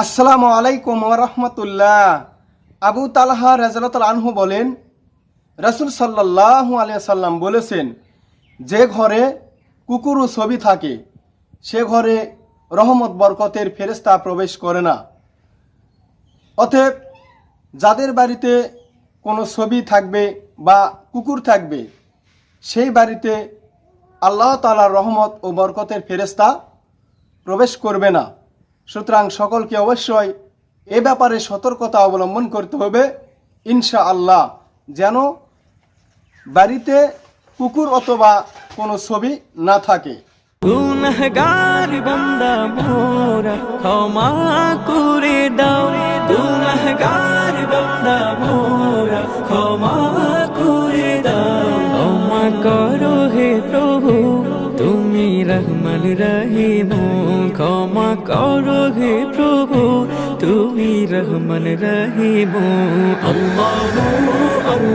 আসসালামু আলাইকুম ওয়া রাহমাতুল্লাহ। আবু তালহা রাদিয়াল্লাহু আনহু বলেন, রাসূল সাল্লাল্লাহু আলাইহি সাল্লাম বলেছেন, যে ঘরে কুকুর ও ছবি থাকে সে ঘরে রহমত বরকতের ফেরেশতা প্রবেশ করে না। অতএব যাদের বাড়িতে কোনো ছবি থাকবে বা কুকুর থাকবে সেই বাড়িতে আল্লাহ তাআলার রহমত ও বরকতের ফেরেশতা প্রবেশ করবে না। সুতরাং সকলকে অবশ্যই এ ব্যাপারে সতর্কতা অবলম্বন করতে হবে ইনশাআল্লাহ, যেন বাড়িতে কুকুর অথবা কোনো ছবি না থাকে। গুনাহগার বান্দা মোরা ক্ষমা করে দাও, গুনাহগার বান্দা মোরা ক্ষমা করে দাও। ক্ষমা করো হে প্রভু তুমি রহমান রহিম, ক্ষমা করো হে প্রভু তুমি রহমান রহিম। আল্লাহু